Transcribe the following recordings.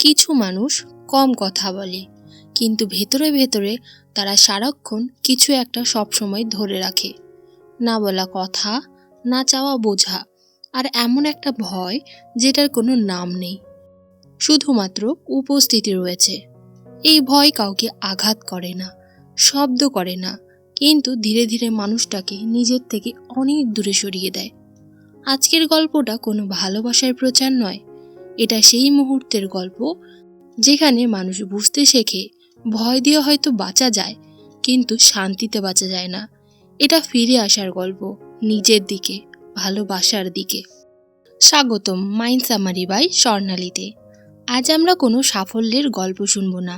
কিছু মানুষ কম কথা বলে, কিন্তু ভেতরে ভেতরে তারা সারাক্ষণ কিছু একটা সবসময় ধরে রাখে। না বলা কথা, না চাওয়া বোঝা, আর এমন একটা ভয় যেটার কোনো নাম নেই, শুধুমাত্র উপস্থিতি রয়েছে। এই ভয় কাউকে আঘাত করে না, শব্দ করে না, কিন্তু ধীরে ধীরে মানুষটাকে নিজের থেকে অনেক দূরে সরিয়ে দেয়। আজকের গল্পটা কোনো ভালোবাসার প্রচার নয়, এটা সেই মুহূর্তের গল্প যেখানে মানুষ বুঝতে শেখে ভয় দিয়ে হয়তো বাঁচা যায়, কিন্তু শান্তিতে বাঁচা যায় না। এটা ফিরে আসার গল্প নিজের দিকে, ভালোবাসার দিকে। স্বাগতম মাইন্ড সামারি বাই স্বর্ণালীতে। আজ আমরা কোনো সাফল্যের গল্প শুনবো না,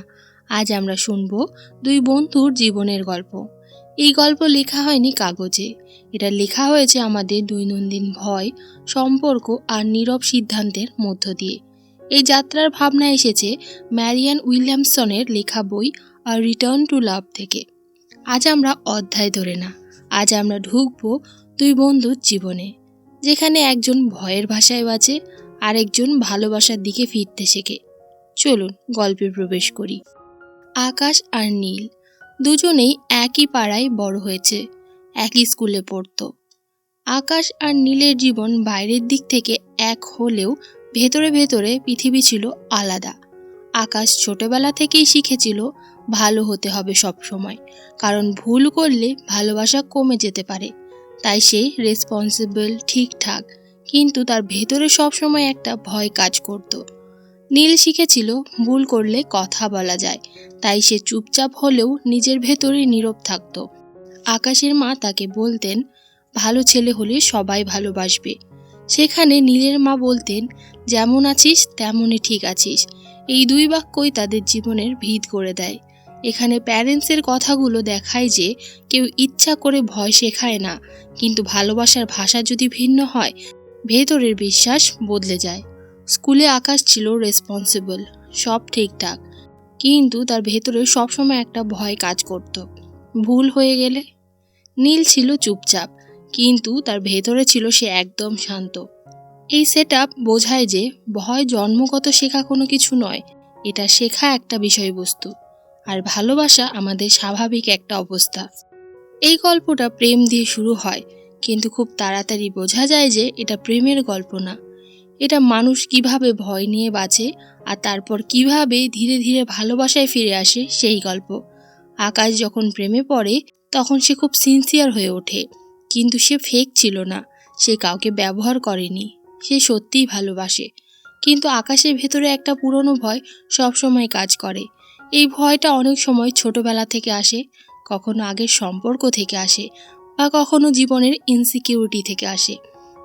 আজ আমরা শুনবো দুই বন্ধুর জীবনের গল্প। এই গল্প লেখা হয়নি কাগজে, এটা লেখা হয়েছে আমাদের দৈনন্দিন ভয়, সম্পর্ক আর নীরব সিদ্ধান্তের মধ্য দিয়ে। এই যাত্রার ভাবনা এসেছে ম্যারিয়ান উইলিয়ামসনের লেখা বই আর রিটার্ন টু লাভ থেকে। আজ আমরা অধ্যায় ধরে না, আজ আমরা ঢুকবো দুই বন্ধুর জীবনে, যেখানে একজন ভয়ের ভাষায় বাঁচে আর একজন ভালোবাসার দিকে ফিরতে শেখে। চলুন গল্পে প্রবেশ করি। আকাশ আর নীল দুজনেই একই পাড়ায় বড় হয়েছে, একই স্কুলে পড়তো। আকাশ আর নীলের জীবন বাইরের দিক থেকে এক হলেও ভেতরে ভেতরে পৃথিবী ছিল আলাদা। আকাশ ছোটবেলা থেকেই শিখেছিল ভালো হতে হবে সব সময়, কারণ ভুল করলে ভালোবাসা কমে যেতে পারে। তাই সে রেসপন্সিবল, ঠিকঠাক, কিন্তু তার ভেতরে সবসময় একটা ভয় কাজ করত। নীল শিখেছিল ভুল করলে কথা বলা যায়, তাই সে চুপচাপ হলেও নিজের ভেতরে নীরব থাকত। আকাশের মা তাকে বলতেন ভালো ছেলে হলে সবাই ভালোবাসবে, সেখানে নীলের মা বলতেন যেমন আছিস তেমনই ঠিক আছিস। এই দুই বাক্যই তাদের জীবনের ভিত করে দেয়। এখানে প্যারেন্টসের কথাগুলো দেখায় যে কেউ ইচ্ছা করে ভয় শেখায় না, কিন্তু ভালোবাসার ভাষা যদি ভিন্ন হয়, ভেতরের বিশ্বাস বদলে যায়। স্কুলে আকাশ ছিল রেসপন্সিবল, সব ঠিকঠাক, কিন্তু তার ভেতরে সবসময় একটা ভয় কাজ করত, ভুল হয়ে গেলে। নীল ছিল চুপচাপ, কিন্তু তার ভেতরে ছিল সে একদম শান্ত। এই সেটআপ বোঝায় যে ভয় জন্মগত শেখা কোনো কিছু নয়, এটা শেখা একটা বিষয়বস্তু, আর ভালোবাসা আমাদের স্বাভাবিক একটা অবস্থা। এই গল্পটা প্রেম দিয়ে শুরু হয়, কিন্তু খুব তাড়াতাড়ি বোঝা যায় যে এটা প্রেমের গল্প না, এটা মানুষ কিভাবে ভয় নিয়ে বাঁচে আর তারপর কিভাবে ধীরে ধীরে ভালোবাসায় ফিরে আসে সেই গল্প। আকাশ যখন প্রেমে পড়ে তখন সে খুব সিনসিয়ার হয়ে ওঠে, কিন্তু সে ফেক ছিল না, সে কাউকে ব্যবহার করেনি, সে সত্যিই ভালোবাসে। কিন্তু আকাশের ভেতরে একটা পুরনো ভয় সবসময় কাজ করে। এই ভয়টা অনেক সময় ছোটবেলা থেকে আসে, কখনো আগের সম্পর্ক থেকে আসে, বা কখনো জীবনের ইনসিকিউরিটি থেকে আসে।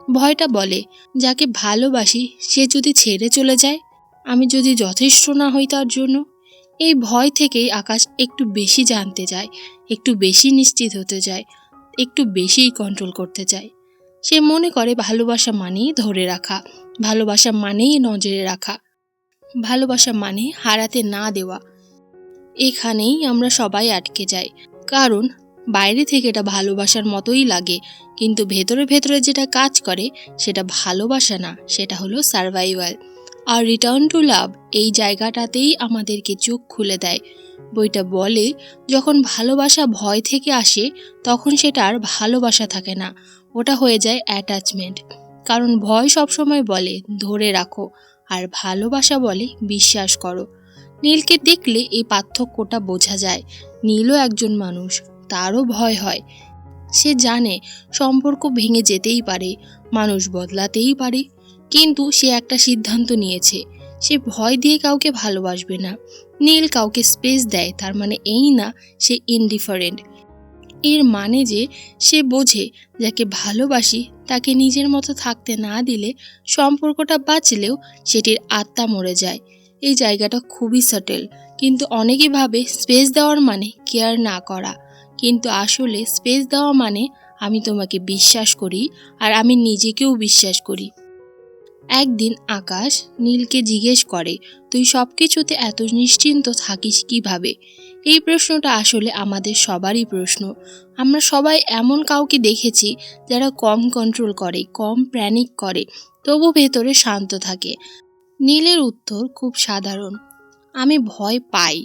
ভয়টা বলে যাকে ভালোবাসি সে যদি ছেড়ে চলে যায়, আমি যদি যথেষ্ট না হই তার জন্য। এই ভয় থেকেই আকাশ একটু বেশি জানতে চায়, একটু বেশি নিশ্চিত হতে চায়, একটু বেশিই কন্ট্রোল করতে চায়। সে মনে করে ভালোবাসা মানেই ধরে রাখা, ভালোবাসা মানেই নজরে রাখা, ভালোবাসা মানে হারাতে না দেওয়া। এখানেই আমরা সবাই আটকে যাই, কারণ বাইরে থেকে এটা ভালোবাসার মতোই লাগে, কিন্তু ভেতরে ভেতরে যেটা কাজ করে সেটা ভালোবাসা না, সেটা হলো সারভাইভাল। আর রিটার্ন টু লাভ এই জায়গাটাতেই আমাদেরকে চোখ খুলে দেয়। বইটা বলে যখন ভালোবাসা ভয় থেকে আসে তখন সেটা আর ভালোবাসা থাকে না, ওটা হয়ে যায় অ্যাটাচমেন্ট। কারণ ভয় সবসময় বলে ধরে রাখো, আর ভালোবাসা বলে বিশ্বাস করো। নীলকে দেখলে এই পার্থক্যটা বোঝা যায়। নীলও একজন মানুষ, তারও ভয় হয়। সে জানে সম্পর্ক ভেঙে যেতেই পারে, মানুষ বদলাতেই পারে, কিন্তু সে একটা সিদ্ধান্ত নিয়েছে, সে ভয় দিয়ে কাউকে ভালোবাসবে না। নীল কাউকে স্পেস দেয়, তার মানে এই না সে ইনডিফারেন্ট। এর মানে যে সে বোঝে যাকে ভালোবাসি তাকে নিজের মতো থাকতে না দিলে সম্পর্কটা বাঁচলেও সেটির আত্মা মরে যায়। এই জায়গাটা খুবই সাটেল, কিন্তু অনেকেই ভাবে স্পেস দেওয়ার মানে কেয়ার না করা, কিন্তু আসলে স্পেস দেওয়া মানে আমি তোমাকে বিশ্বাস করি আর আমি নিজেকেও বিশ্বাস করি। একদিন আকাশ নীলকে জিজ্ঞেস করে, তুই সব কিছুতে এত নিশ্চিন্ত থাকিস কিভাবে? এই প্রশ্নটা আসলে আমাদের সবারই প্রশ্ন। আমরা সবাই এমন কাউকে দেখেছি যারা কম কন্ট্রোল করে, কম প্যানিক করে, তবু ভেতরে শান্ত থাকে। নীলের উত্তর খুব সাধারণ, আমি ভয় পাই,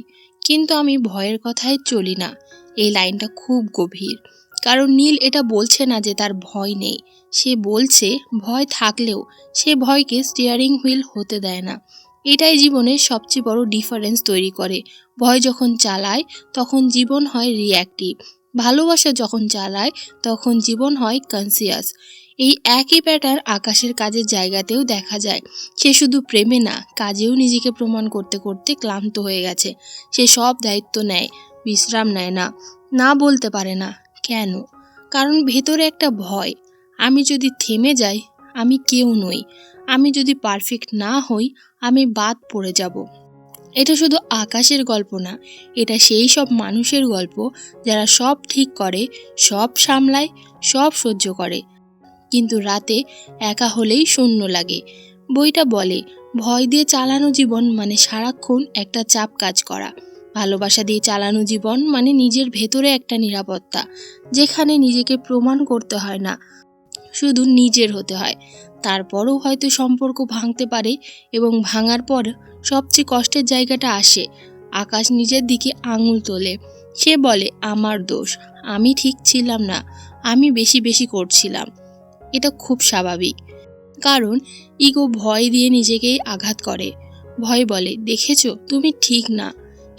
কিন্তু আমি ভয়ের কথায় চলি না। এই লাইনটা খুব গভীর, কারণ নীল এটা বলছে না যে তার ভয় নেই, সে বলছে ভয় থাকলেও সে ভয়কে স্টিয়ারিং হুইল হতে দেয় না। এটাই জীবনের সবচেয়ে বড় ডিফারেন্স তৈরি করে। ভয় যখন চালায় তখন জীবন হয় রিঅ্যাক্টিভ, ভালোবাসা যখন চালায় তখন জীবন হয় কনসিয়াস। এই একই প্যাটার্ন আকাশের কাজের জায়গাতেও দেখা যায়। সে শুধু প্রেমে না, কাজেও নিজেকে প্রমাণ করতে করতে ক্লান্ত হয়ে গেছে। সে সব দায়িত্ব নেয়, বিশ্রাম নেয় না, না বলতে পারে না। কেন? কারণ ভেতরে একটা ভয়, আমি যদি থেমে যাই আমি কেউ নই, আমি যদি পারফেক্ট না হই আমি বাদ পড়ে যাব। এটা শুধু আকাশের গল্প না, এটা সেই সব মানুষের গল্প যারা সব ঠিক করে, সব সামলায়, সব সহ্য করে, কিন্তু রাতে একা হলেই শূন্য লাগে। বইটা বলে ভয় দিয়ে চালানো জীবন মানে সারাক্ষণ একটা চাপ কাজ করা, ভালোবাসা দিয়ে চালানো জীবন মানে নিজের ভেতরে একটা নিরাপত্তা, যেখানে নিজেকে প্রমাণ করতে হয় না, শুধু নিজের হতে হয়। তারপরও হয়তো সম্পর্ক ভাঙতে পারে, এবং ভাঙার পর সবচেয়ে কষ্টের জায়গাটা আসে। আকাশ নিজের দিকে আঙুল তোলে, সে বলে আমার দোষ, আমি ঠিক ছিলাম না, আমি বেশি বেশি করছিলাম। এটা খুব স্বাভাবিক, কারণ ইগো ভয় দিয়ে নিজেকেই আঘাত করে। ভয় বলে দেখেছো তুমি ঠিক না,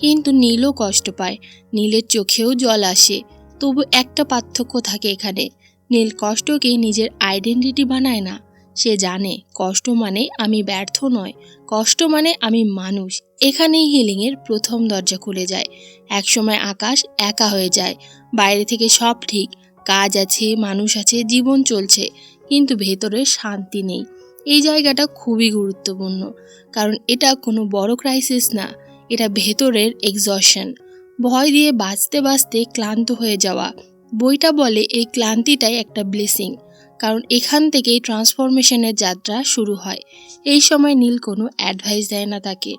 কিন্তু নীলও কষ্ট পায়, নীলের চোখেও জল আসে। তবু একটা পার্থক্য থাকে এখানে, নীল কষ্টকে নিজের আইডেন্টিটি বানায় না। সে জানে কষ্ট মানে আমি ব্যর্থ নয়, কষ্ট মানে আমি মানুষ। এখানেই হিলিংয়ের প্রথম দরজা খুলে যায়। একসময় আকাশ একা হয়ে যায়, বাইরে থেকে সব ঠিক, কাজ আছে, মানুষ আছে, জীবন চলছে, কিন্তু ভেতরে শান্তি নেই। এই জায়গাটা খুবই গুরুত্বপূর্ণ, কারণ এটা কোনো বড় ক্রাইসিস না, এটা ভেতরের এক্সশন, ভয় দিয়ে বাঁচতে বাঁচতে ক্লান্ত হয়ে যাওয়া। বইটা বলে এই ক্লান্তিটাই একটা ব্লেসিং, কারণ এখান থেকেই ট্রান্সফরমেশনের যাত্রা শুরু হয়। এই সময় নীল কোনো অ্যাডভাইস দেয় না তাকে,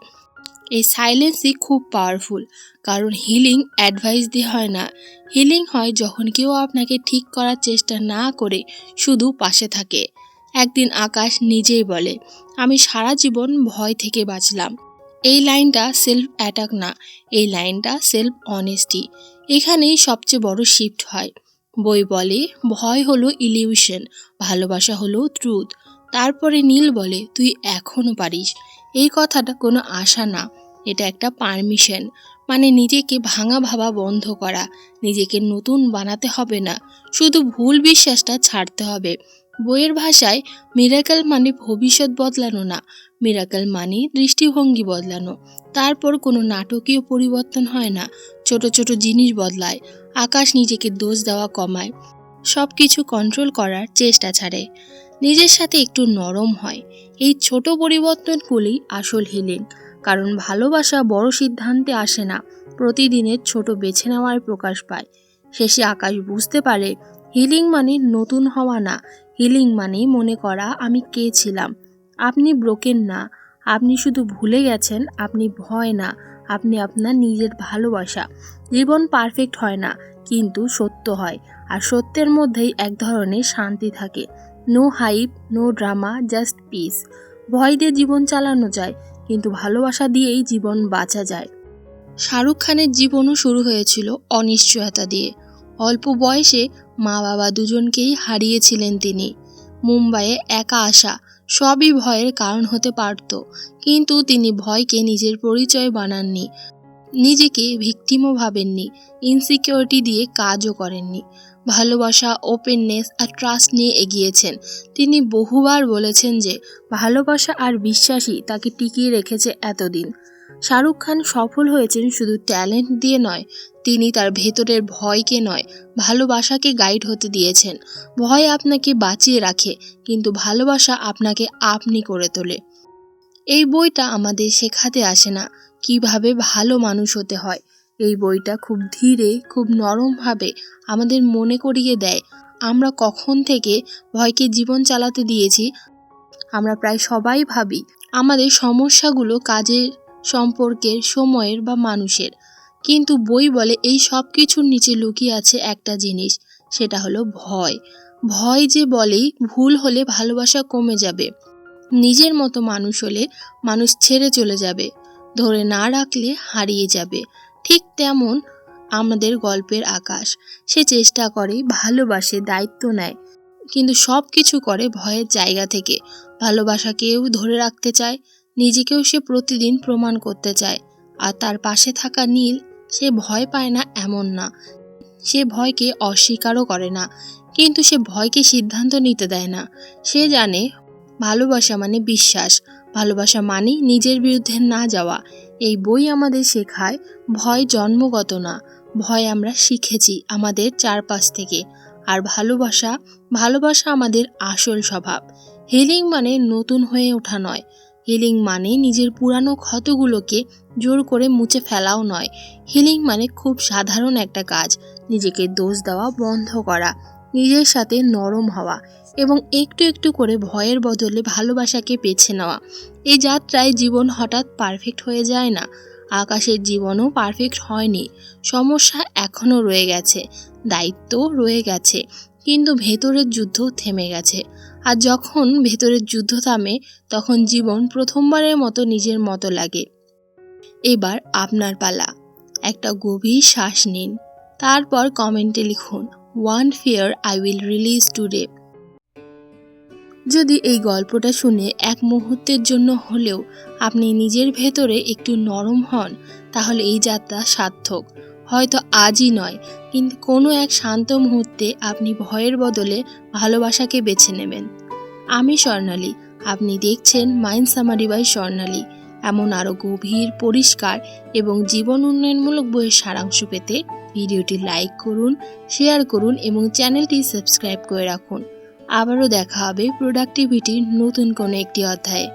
এই সাইলেন্সই খুব পাওয়ারফুল, কারণ হিলিং অ্যাডভাইস দিয়ে হয় না, হিলিং হয় যখন কেউ আপনাকে ঠিক করার চেষ্টা না করে শুধু পাশে থাকে। একদিন আকাশ নিজেই বলে আমি সারা জীবন ভয় থেকে বাঁচলাম। এই লাইনটা সেলফ অ্যাটাক না, এই লাইনটা সেলফ অনেস্টি। এখানেই সবচেয়ে বড় শিফট হয়। বই বলে ভয় হলো ইলিউশন, ভালোবাসা হলো ট্রুথ। তারপরে নীল বলে তুই এখনো পারিস। এই কথাটা কোনো আশা না, এটা একটা পারমিশন, মানে নিজেকে ভাঙা ভাবা বন্ধ করা, নিজেকে নতুন বানাতে হবে না, শুধু ভুল বিশ্বাসটা ছাড়তে হবে। বইয়ের ভাষায় মিরাকেল মানে ভবিষ্যৎ বদলানো না, মিরাকেল মানে দৃষ্টিভঙ্গি বদলানো। তারপর কোনো নাটকীয় পরিবর্তন হয় না, ছোট ছোট জিনিস বদলায়। আকাশ নিজেকে দোষ দেওয়া কমায়, সব কিছু কন্ট্রোল করার চেষ্টা ছাড়ে, নিজের সাথে একটু নরম হয়। এই ছোট পরিবর্তনগুলি আসল হিলিং, কারণ ভালোবাসা বড় সিদ্ধান্তে আসে না, প্রতিদিনের ছোট বেছে নেওয়ার প্রকাশ পায়। শেষে আকাশ বুঝতে পারে হিলিং মানে নতুন হওয়া না, হিলিং মানে মনে করা আমি কে ছিলাম। আপনি ব্রোকেন না, আপনি শুধু ভুলে গেছেন আপনি ভয় না, আপনি আপনার নিজের ভালোবাসা। জীবন পারফেক্ট হয় না, কিন্তু সত্য হয়, আর সত্যের মধ্যেই এক ধরনের শান্তি থাকে। No hype, no drama, just peace. ভয় দিয়ে জীবন চালানো যায়, কিন্তু ভালোবাসা দিয়েই জীবন বাঁচা যায়। শাহরুখ খানের জীবনও শুরু হয়েছিল অনিশ্চয়তা দিয়ে। অল্প বয়সে মা বাবা দুজনকেই হারিয়েছিলেন তিনি। মুম্বাইয়ে একা আসা সবই ভয়ের কারণ হতে পারত, কিন্তু তিনি ভয়কে নিজের পরিচয় বানাননি, নিজেকে ভিকটিমও ভাবেননি, ইনসিকিউরিটি দিয়ে কাজও করেননি। ভালোবাসা, ওপেননেস আর ট্রাস্ট নিয়ে এগিয়েছেন। তিনি বহুবার বলেছেন যে ভালোবাসা আর বিশ্বাসই তাকে টিকিয়ে রেখেছে এতদিন। শাহরুখ খান সফল হয়েছেন শুধু ট্যালেন্ট দিয়ে নয়, তিনি তার ভেতরের ভয়কে নয়, ভালোবাসাকে গাইড হতে দিয়েছেন। ভয় আপনাকে বাঁচিয়ে রাখে, কিন্তু ভালোবাসা আপনাকে আপনি করে তোলে। এই বইটা আমাদের শেখাতে আসে না কিভাবে ভালো মানুষ হতে হয়, এই বইটা খুব ধীরে, খুব নরমভাবে আমাদের মনে করিয়ে দেয় আমরা কখন থেকে ভয়কে জীবন চালাতে দিয়েছি। আমরা প্রায় সবাই ভাবি আমাদের সমস্যাগুলো কাজের, সম্পর্কের, সময়ের বা মানুষের, কিন্তু বই বলে এই সব কিছুর নিচে লুকিয়ে আছে একটা জিনিস, সেটা হলো ভয়। ভয় যে বলেই ভুল হলে ভালোবাসা কমে যাবে, নিজের মতো মানুষ হলে মানুষ ছেড়ে চলে যাবে, ধরে না রাখলে হারিয়ে যাবে। ঠিক তেমন আমাদের গল্পের আকাশ, সে চেষ্টা করে, ভালোবাসে, দায়িত্ব নেয়, কিন্তু সব কিছু করে ভয়ের জায়গা থেকে। ভালোবাসাকেও ধরে রাখতে চায়, নিজেকেও সে প্রতিদিন প্রমাণ করতে চায়। আর তার পাশে থাকা নীল, সে ভয় পায় না এমন না, সে ভয়কে অস্বীকারও করে না, কিন্তু সে ভয়কে সিদ্ধান্ত নিতে দেয় না। সে জানে ভালোবাসা মানে বিশ্বাস, ভালোবাসা মানে নিজের বিরুদ্ধে না যাওয়া। এই বই আমাদের শেখায় ভয় জন্মগত না, ভয় আমরা শিখেছি আমাদের চারপাশ থেকে। আর ভালোবাসা, ভালোবাসা আমাদের আসল স্বভাব। হিলিং মানে নতুন হয়ে ওঠা নয়, হিলিং মানে নিজের পুরানো ক্ষতগুলোকে জোর করে মুছে ফেলাও নয়। হিলিং মানে খুব সাধারণ একটা কাজ, নিজেকে দোষ দেওয়া বন্ধ করা, নিজের সাথে নরম হওয়া এবং একটু একটু করে ভয়ের বদলে ভালোবাসাকে বেছে নেওয়া। এই যাত্রায় জীবন হঠাৎ পারফেক্ট হয়ে যায় না, আকাশের জীবনও পারফেক্ট হয়নি। সমস্যা এখনও রয়ে গেছে, দায়িত্ব রয়ে গেছে, কিন্তু ভেতরের যুদ্ধ থেমে গেছে। আর যখন ভেতরের যুদ্ধ থামে, তখন জীবন প্রথমবারের মতো নিজের মতো লাগে। এবার আপনার পালা। একটা গভীর শ্বাস নিন, তারপর কমেন্টে লিখুন, one fear I will release today. যদি এই গল্পটা শুনে এক মুহূর্তের জন্য হলেও আপনি নিজের ভেতরে একটু নরম হন, তাহলে এই যাত্রা সার্থক। হয়তো আজই নয়, কিন্তু কোনো এক শান্ত মুহূর্তে আপনি ভয়ের বদলে ভালোবাসাকে বেছে নেবেন। আমি স্বর্ণালী, আপনি দেখছেন মাইন্ড সামারি বাই স্বর্ণালী। এমন আরও গভীর, পরিষ্কার এবং জীবন উন্নয়নমূলক বইয়ের সারাংশ পেতে ভিডিওটি লাইক করুন, শেয়ার করুন এবং চ্যানেলটি সাবস্ক্রাইব করে রাখুন। আবারও দেখা হবে প্রোডাক্টিভিটির নতুন কোনো একটি অধ্যায়ে।